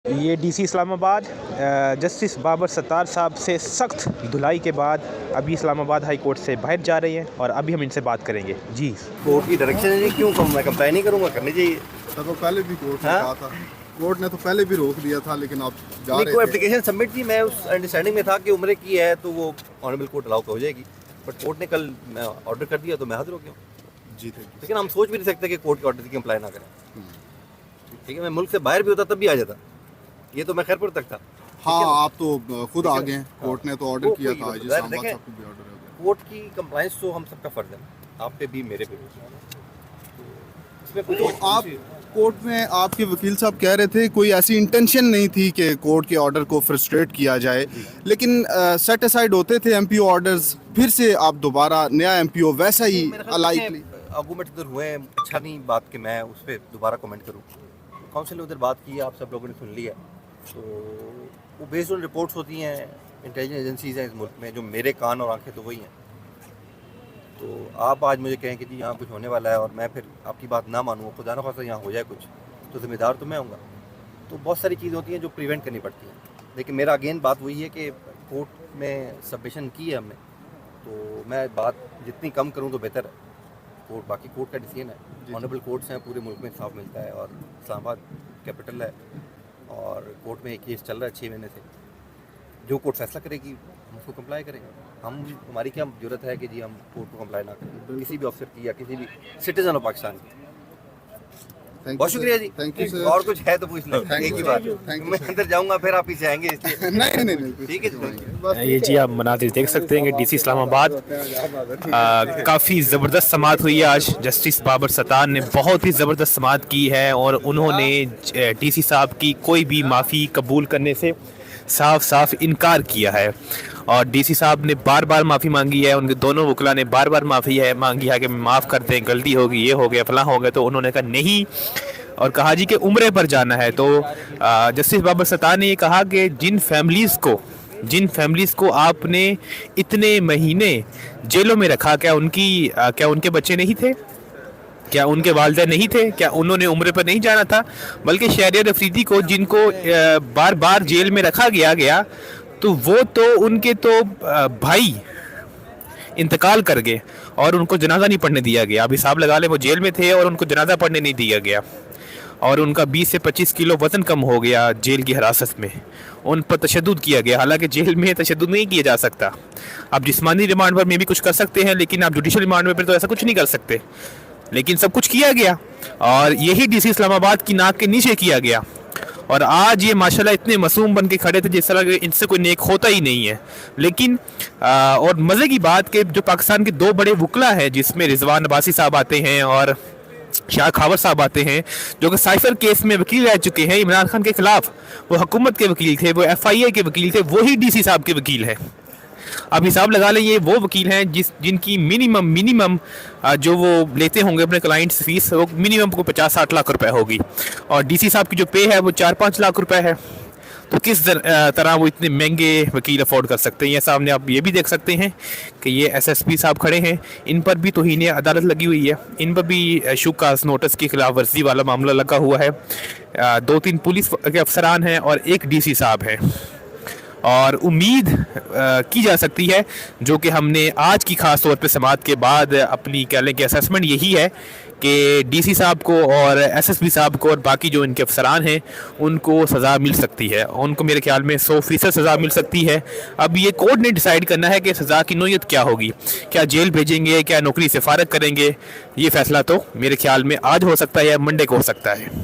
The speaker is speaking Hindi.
ये डीसी इस्लामाबाद जस्टिस बाबर सत्तार साहब से सख्त धुलाई के बाद अभी इस्लामाबाद हाई कोर्ट से बाहर जा रहे हैं और अभी हम इनसे बात करेंगे। जी कोर्ट की डायरेक्शन है, क्यों मैं कंप्लाई नहीं करूँगा, करनी चाहिए। तो पहले भी कोर्ट ने कहा था, कोर्ट ने तो पहले भी रोक दिया था, लेकिन आप जा रहे थे। कोई एप्लीकेशन सबमिट की, मैं उस अंडरस्टैंडिंग में था कि उम्र की है तो वो ऑनरेबल कोर्ट अलाउ हो जाएगी, बट कोर्ट ने कल ऑर्डर कर दिया तो मैं हाजिर हो गया। जी लेकिन हम सोच भी नहीं सकते कि कोर्ट के ऑर्डर की कंप्लाई ना करें। ठीक है, मैं मुल्क से बाहर भी होता तब भी आ जाता, ये तो मैं खैरपुर तक था। हाँ, आप तो खुद आ गए, कोर्ट ने तो ऑर्डर किया था। देखें, कोर्ट की कंप्लायंस तो हम सबका फर्ज है, आप पे भी मेरे पे भी। इसमें कुछ तो आप कोर्ट में आपके वकील साहब कह रहे थे कोई ऐसी इंटेंशन नहीं थी कि कोर्ट के ऑर्डर को फ्रस्ट्रेट किया जाए, लेकिन सेट असाइड होते थे एमपीओ ऑर्डर्स, फिर से आप दोबारा नया एमपीओ वैसा ही अलाइकली आर्गूमेंट इधर हुए हैं। अच्छा नहीं बात कि मैं उस पर दोबारा कमेंट करूँ। काउंसिल ने उधर बात की, आप सब लोगों ने सुन लिया, तो वो बेस्ड ऑन रिपोर्ट्स होती हैं, इंटेलिजेंस एजेंसीज हैं इस मुल्क में, जो मेरे कान और आंखें तो वही हैं। तो आप आज मुझे कहें कि जी यहाँ कुछ होने वाला है और मैं फिर आपकी बात ना मानूँ, खुदा न खासा यहाँ हो जाए कुछ, तो जिम्मेदार तो मैं हूँगा। तो बहुत सारी चीज़ होती हैं जो प्रिवेंट करनी पड़ती हैं। लेकिन मेरा अगेन बात वही है कि कोर्ट में सबमिशन की है हमने, तो मैं बात जितनी कम करूँ तो बेहतर है। कोर्ट बाकी कोर्ट का डिसीजन है, ऑनरेबल कोर्ट्स हैं, पूरे मुल्क में इंसाफ मिलता है और इस्लामाबाद कैपिटल है और कोर्ट में एक केस चल रहा है 6 महीने से। जो कोर्ट फैसला करेगी हम उसको कंप्लाई करेंगे। हमारी क्या जरूरत है कि जी हम कोर्ट को कंप्लाई ना करें, किसी भी ऑफिसर की या किसी भी सिटीजन ऑफ पाकिस्तान की। बहुत शुक्रिया जी, थैंक यू सर। और कुछ है तो पूछ लें, एक ही बात। मैं अंदर जाऊंगा फिर आप पीछे आएंगे इसलिए। नहीं ठीक है जी। ये जी आप मनाजिर देख सकते हैं कि डीसी इस्लामाबाद काफ़ी ज़बरदस्त समाअत हुई है आज। जस्टिस बाबर सत्तार ने बहुत ही ज़बरदस्त समाअत की है और उन्होंने डीसी साहब की कोई भी माफ़ी कबूल करने से साफ साफ इनकार किया है और डीसी साहब ने बार बार माफ़ी मांगी है। उनके दोनों वकला ने बार बार माफ़ी मांगी है कि माफ़ कर दें, गलती होगी, ये हो गया, फलां हो गया। तो उन्होंने कहा नहीं और कहा जी कि उम्रे पर जाना है। तो जस्टिस बाबर सत्तार ने ये कहा कि जिन फैमिलीज़ को आपने इतने महीने जेलों में रखा, क्या उनके बच्चे नहीं थे? क्या उनके वालिदैन नहीं थे? क्या उन्होंने उम्र पर नहीं जाना था? बल्कि शहरियार अफरीदी को जिनको बार बार जेल में रखा गया तो वो तो उनके तो भाई इंतकाल कर गए और उनको जनाजा नहीं पढ़ने दिया गया। अब हिसाब लगा लें, वो जेल में थे और उनको जनाजा पढ़ने नहीं दिया गया और उनका 20 से 25 किलो वज़न कम हो गया जेल की हिरासत में। उन पर तशद्दुद किया गया, हालांकि जेल में तशद्दुद नहीं किया जा सकता। आप जिस्मानी रिमांड पर में भी कुछ कर सकते हैं, लेकिन आप जुडिशल रिमांड पर तो ऐसा कुछ नहीं कर सकते। लेकिन सब कुछ किया गया और यही डीसी इस्लामाबाद की नाक के नीचे किया गया और आज ये माशाल्लाह इतने मासूम बन के खड़े थे जिस तरह इनसे कोई नेक होता ही नहीं है। लेकिन और मज़े की बात कि जो पाकिस्तान के 2 बड़े वकला हैं, जिसमें रिजवान अब्बासी साहब आते हैं और शाह खावर साहब आते हैं, जो कि साइफर केस में वकील रह चुके हैं इमरान खान के खिलाफ, वो हुकूमत के वकील थे, वो FIA के वकील थे, वही डीसी साहब के वकील है। अब हिसाब लगा लें, ये वो वकील हैं जिनकी मिनिमम जो वो लेते होंगे अपने क्लाइंट्स फीस, वो मिनिमम को 50-60 लाख रुपए होगी और डीसी साहब की जो पे है वो 4-5 लाख रुपए है। तो किस तरह वो इतने महंगे वकील अफोर्ड कर सकते हैं? ये सामने आप ये भी देख सकते हैं कि ये SSP साहब खड़े हैं, इन पर भी तौहीन अदालत लगी हुई है, इन पर भी शूकास नोटिस की खिलाफ वर्जी वाला मामला लगा हुआ है। 2-3 पुलिस के अफसरान हैं और एक डीसी साहब है और उम्मीद की जा सकती है, जो कि हमने आज की ख़ास तौर पे समाअत के बाद अपनी कह लें कि असेसमेंट यही है कि डीसी साहब को और SSP साहब को और बाकी जो इनके अफसरान हैं उनको सज़ा मिल सकती है। उनको मेरे ख्याल में 100% सज़ा मिल सकती है। अब ये कोर्ट ने डिसाइड करना है कि सज़ा की नौयत क्या होगी, क्या जेल भेजेंगे, क्या नौकरी से फारग करेंगे। ये फ़ैसला तो मेरे ख्याल में आज हो सकता है या मंडे को हो सकता है।